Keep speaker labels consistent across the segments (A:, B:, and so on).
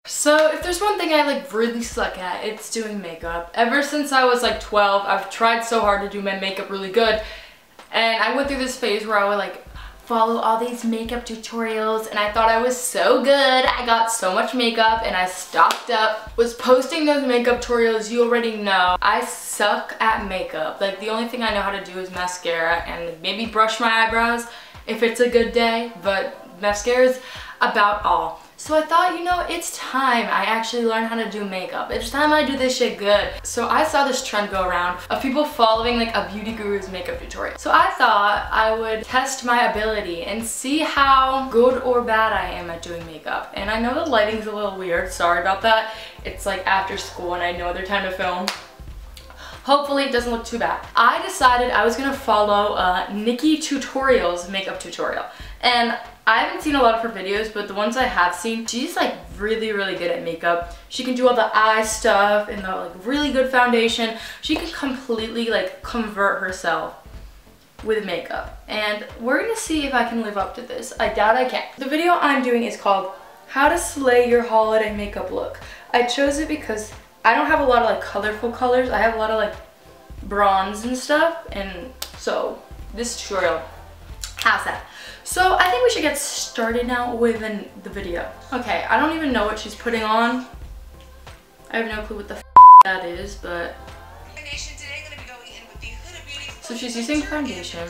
A: So if there's one thing I like really suck at, it's doing makeup. Ever since I was like 12, I've tried so hard to do my makeup really good. And I went through this phase where I would like follow all these makeup tutorials and I thought I was so good. I got so much makeup and I stocked up. Was posting those makeup tutorials, you already know. I suck at makeup. Like the only thing I know how to do is mascara and maybe brush my eyebrows if it's a good day, but mascara's about all. So I thought, you know, it's time I actually learn how to do makeup. It's time I do this shit good. So I saw this trend go around of people following like a beauty guru's makeup tutorial. So I thought I would test my ability and see how good or bad I am at doing makeup. And I know the lighting's a little weird, sorry about that. It's like after school and I know their time to film. Hopefully it doesn't look too bad. I decided I was gonna follow NikkieTutorials makeup tutorial. And I haven't seen a lot of her videos, but the ones I have seen, she's like really good at makeup. She can do all the eye stuff and the like really good foundation. She can completely like convert herself with makeup. And we're gonna see if I can live up to this. I doubt I can. The video I'm doing is called How to Slay Your Holiday Makeup Look. I chose it because I don't have a lot of like colorful colors. I have a lot of like bronze and stuff. And so this tutorial has that. So I think we should get started now with the video. Okay, I don't even know what she's putting on. I have no clue what the f that is, but... So she's using foundation.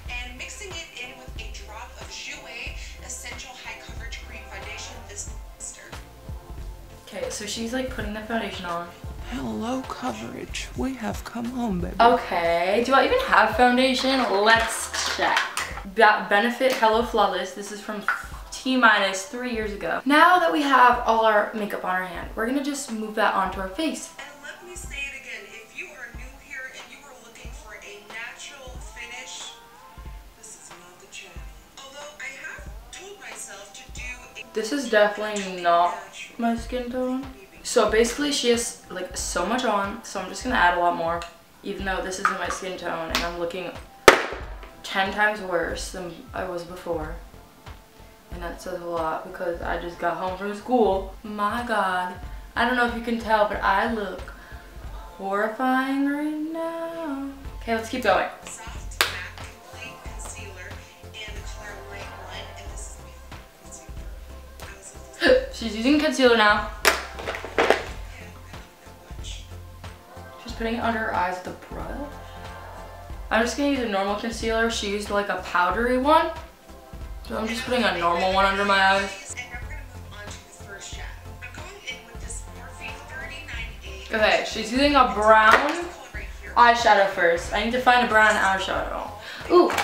B: And mixing it in with a drop of Jouer Essential High Coverage Cream Foundation this semester.
A: Okay, so she's like putting the foundation on.
C: Hello, coverage. We have come home, baby.
A: Okay, do I even have foundation? Let's check. Benefit Hello Flawless. This is from T-minus 3 years ago. Now that we have all our makeup on our hand, we're gonna just move that onto our face.
B: And let me say it again, if you are new here and you are looking for a natural finish, this is not the channel. Although I have told myself to do a...
A: This is definitely not my skin tone. So basically she has like so much on, so I'm just gonna add a lot more, even though this isn't my skin tone and I'm looking 10 times worse than I was before. And that says a lot because I just got home from school. My God, I don't know if you can tell, but I look horrifying right now. Okay, let's keep going.
B: Soft matte complete concealer and the color Light One, and this is my concealer.
A: She's using concealer now. She's putting it under her eyes with a brush. I'm just gonna use a normal concealer. She used like a powdery one. So I'm just putting a normal one under my eyes.
B: And now we're gonna move on to the first shadow. I'm going in with this Morphe 39A.
A: Okay, she's using a brown eyeshadow first. I need to find a brown eyeshadow. Ooh.
B: And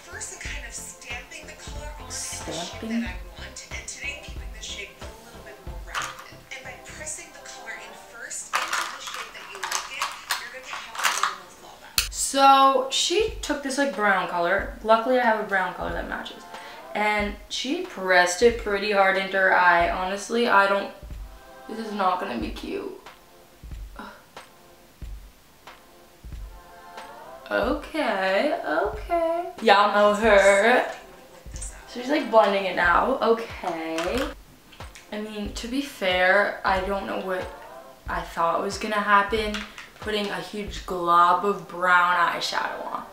B: first I'm kind of stamping the color on
A: Stamping?
B: that I want, and today I'm keeping the shape a little bit more rounded. And by pressing the color in first into the shape that you like it, you're going to have a little fallback.
A: So she took this like brown color. Luckily I have a brown color that matches. And she pressed it pretty hard into her eye. Honestly, this is not gonna be cute. Okay. Y'all know her. So she's like blending it now. Okay. I mean, to be fair, I don't know what I thought was gonna happen, putting a huge glob of brown eyeshadow on.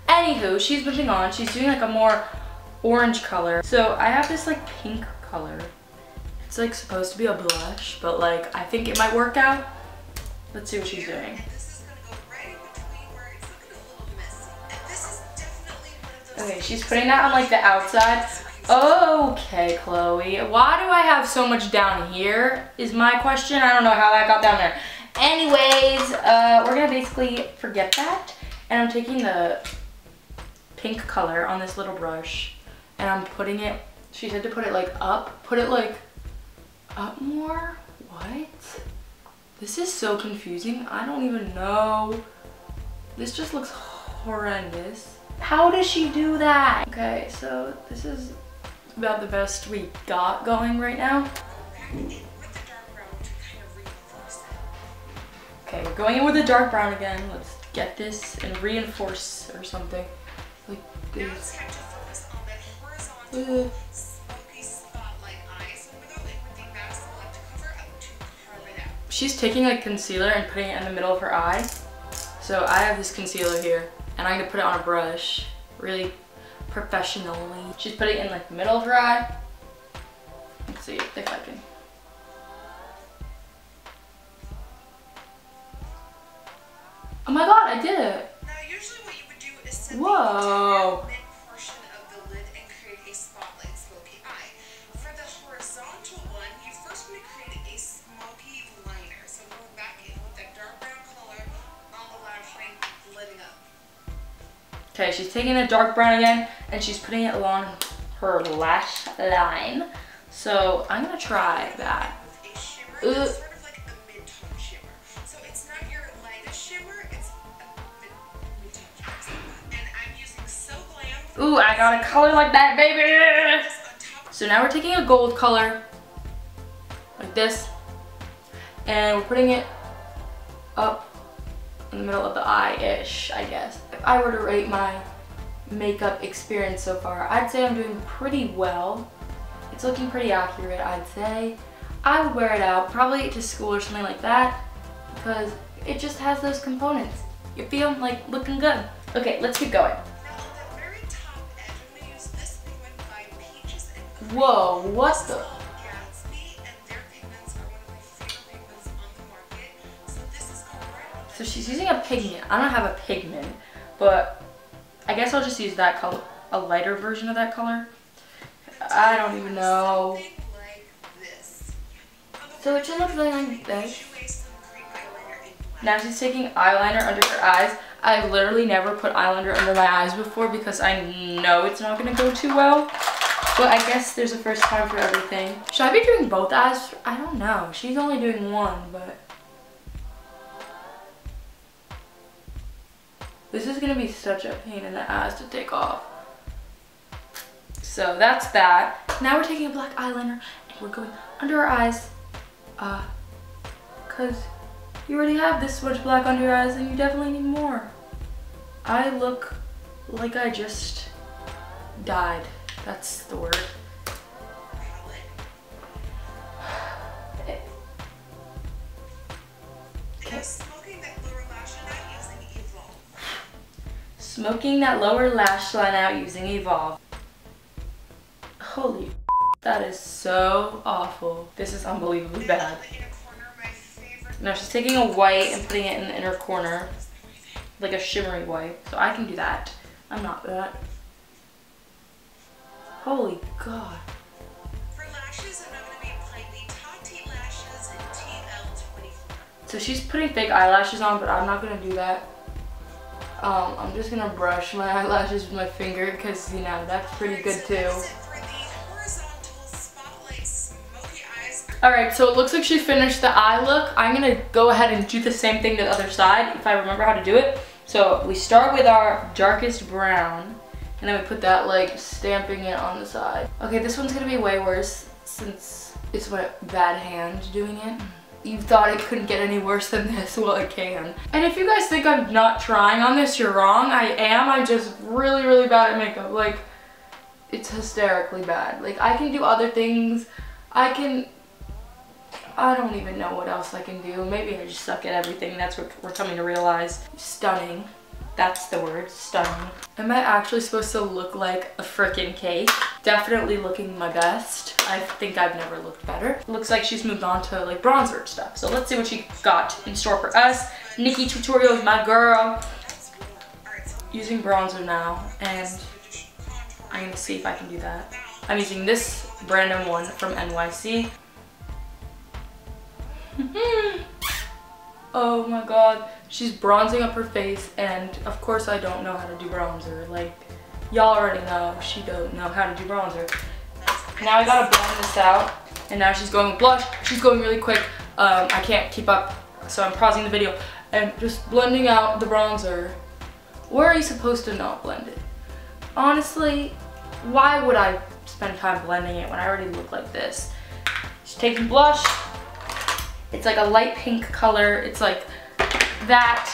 A: Anywho, she's moving on. She's doing like a more orange color. So I have this like pink color. It's like supposed to be a blush, but like I think it might work out. Let's see what she's doing. Okay, she's putting that on like the outside. Okay, Chloe. Why do I have so much down here is my question. I don't know how that got down there. Anyways, we're gonna basically forget that. And I'm taking the pink color on this little brush and I'm putting it, she said to put it like up. Put it like up more? What? This is so confusing. I don't even know. This just looks horrendous. How does she do that? Okay, so this is about the best we got going right now. Okay, we're going in with the dark brown again. Let's get this and reinforce or something. Like this.
B: Now it's time to focus on that horizontal smoky spotlight eye. So
A: she's taking like concealer and putting it in the middle of her eye. So I have this concealer here and I'm gonna put it on a brush really professionally. She's putting it in like the middle of her eye. Let's see if I can. Oh my god, I did it!
B: Now, usually what you would do is set
A: Whoa.
B: the mid portion of the lid and create a spotlight smoky eye. For the horizontal one, you first want to create a smoky liner. So go back in with that dark brown color on the lash line, blending up.
A: Okay, she's taking a dark brown again and she's putting it along her lash line. So I'm gonna try that.
B: With a shimmer that's sort of like a mid-tone shimmer. So it's not your lightest shimmer, it's a mid-tone shimmer. And I'm using So Glam.
A: Ooh, I got a color like that, baby! So now we're taking a gold color, like this, and we're putting it up in the middle of the eye-ish, I guess. If I were to rate my makeup experience so far, I'd say I'm doing pretty well. It's looking pretty accurate, I'd say. I would wear it out, probably to school or something like that, because it just has those components. You feel like looking good. Okay, let's keep going.
B: Now on the very top edge, I'm going to use this pigment by Peaches and Cream.
A: Whoa, what the?
B: Gatsby, and their pigments are one of my favorite pigments on the market. So this is going right.
A: So she's using a pigment. I don't have a pigment, but I guess I'll just use that color, a lighter version of that color. I don't even know. So it should look like this. Now she's taking eyeliner under her eyes. I literally never put eyeliner under my eyes before because I know it's not going to go too well. But I guess there's a first time for everything. Should I be doing both eyes? I don't know. She's only doing one, but... This is going to be such a pain in the ass to take off. So that's that. Now we're taking a black eyeliner and we're going under our eyes. Cause you already have this much black under your eyes and you definitely need more. I look like I just died. That's the word. Okay. Smoking that lower lash line out using Evolve. Holy, that is so awful. This is unbelievably bad. Now she's taking a white and putting it in the inner corner, like a shimmery white. So I can do that. I'm not that. Holy God.
B: For lashes, I'm not going to be applying the Tati lashes in TL24.
A: So she's putting fake eyelashes on, but I'm not going to do that. I'm just going to brush my eyelashes with my finger because, you know, that's pretty good too. Alright, so it looks like she finished the eye look. I'm going to go ahead and do the same thing to the other side if I remember how to do it. So we start with our darkest brown and then we put that like stamping it on the side. Okay, this one's going to be way worse since it's my bad hand doing it. You thought it couldn't get any worse than this. Well, it can. And if you guys think I'm not trying on this, you're wrong. I am. I'm just really, really bad at makeup. Like, it's hysterically bad. Like, I can do other things. I don't even know what else I can do. Maybe I just suck at everything. That's what we're coming to realize. Stunning. That's the word. Stunning. Am I actually supposed to look like a frickin' cake? Definitely looking my best. I think I've never looked better. Looks like she's moved on to like bronzer and stuff. So let's see what she got in store for us. NikkieTutorials, my girl. Using bronzer now, and I'm gonna see if I can do that. I'm using this random one from NYC. Oh my god, she's bronzing up her face, and of course I don't know how to do bronzer. Like, y'all already know she don't know how to do bronzer. Now I gotta blend this out, and now she's going with blush. She's going really quick. I can't keep up, so I'm pausing the video and just blending out the bronzer. Where are you supposed to not blend it? Honestly, why would I spend time blending it when I already look like this? She's taking blush. It's like a light pink color. It's like that.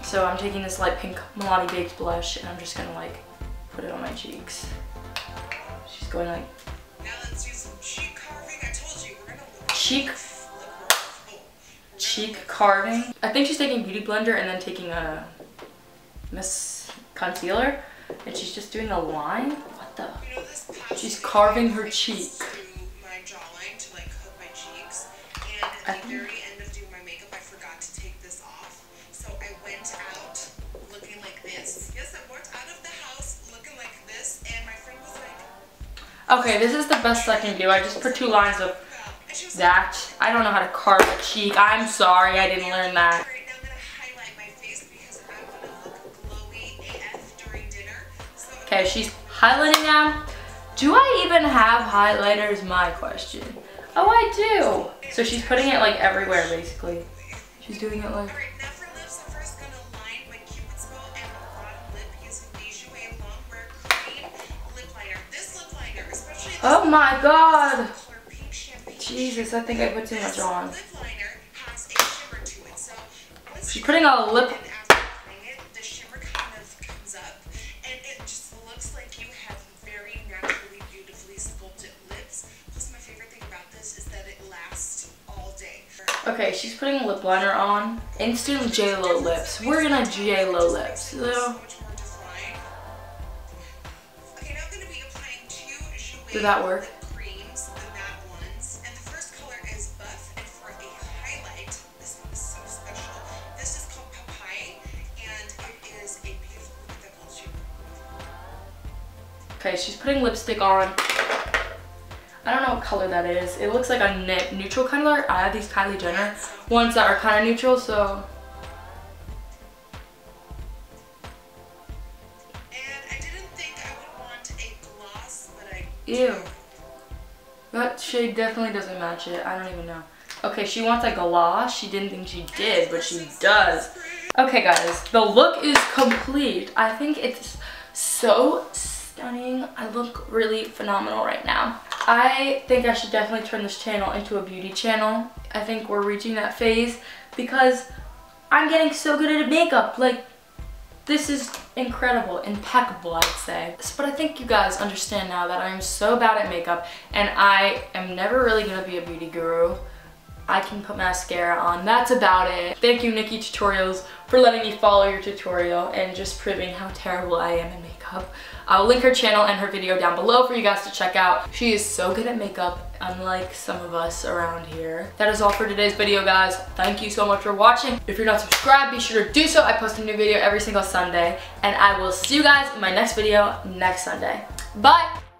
A: So I'm taking this light pink Milani Baked blush and I'm just gonna like put it on my cheeks. She's going like.
B: Now let's do some cheek carving. I told you we're gonna look
A: cheek. cheek carving. I think she's taking Beauty Blender and then taking a concealer, and she's just doing a line. What the?
B: You know, this past
A: She's
B: week,
A: carving her
B: I
A: cheek.
B: used to my jawline to like hook my cheeks, and at the very end of doing my makeup, I forgot to take this off. So I went out looking like this. Yes, I walked out of the house looking like this, and my friend was like,
A: Okay, this is the best I can do. I just put 2 lines of that. I don't know how to carve a cheek. I'm sorry, I didn't learn that.
B: right now I'm gonna highlight my face because I want to look glowy AF during dinner. So
A: Okay, she's highlighting now. Do I even have highlighters? My question. Oh, I do. So she's putting it like everywhere, basically. She's doing it like...
B: Alright, now for lips, I'm first gonna line my Cupid's bow and bottom lip using the Jouer Longwear Cream Lip Liner. This lip liner, especially this
A: Oh my god.
B: color pink champagne.
A: Jesus, I think I put too much on.
B: Lip liner has a shimmer to it, so once
A: She's
B: you
A: putting on a lip...
B: and after applying it, the shimmer kind of comes up, and it just looks like you have very naturally, beautifully sculpted lips. Plus, my favorite thing about this is that it lasts all day.
A: Okay, she's putting lip liner on. Instant J-Lo lips. We're gonna J-Lo lips.
B: So much more defined. Okay, now I'm going to be applying 2 Jouer
A: Did that work?
B: lip creams, the matte ones. And the first color is Buff, and for a highlight, this one is so special. This is called Papaya, and it is a beautiful lip that holds you.
A: Okay, she's putting lipstick on. I don't know what color that is. It looks like a neutral color. I have these Kylie Jenner ones that are kind of neutral, so...
B: And I didn't think I would want a gloss, but I
A: Ew. That shade definitely doesn't match it. I don't even know. Okay, she wants a gloss. She didn't think she did, but she does. Okay, guys, the look is complete. I think it's so stunning. I look really phenomenal right now. I think I should definitely turn this channel into a beauty channel. I think we're reaching that phase because I'm getting so good at makeup. Like, this is incredible, impeccable, I'd say. But I think you guys understand now that I'm so bad at makeup and I am never really gonna be a beauty guru. I can put mascara on, that's about it. Thank you, NikkieTutorials, for letting me follow your tutorial and just proving how terrible I am in makeup. I'll link her channel and her video down below for you guys to check out. She is so good at makeup, unlike some of us around here. That is all for today's video, guys. Thank you so much for watching. If you're not subscribed, be sure to do so. I post a new video every single Sunday, and I will see you guys in my next video next Sunday. Bye!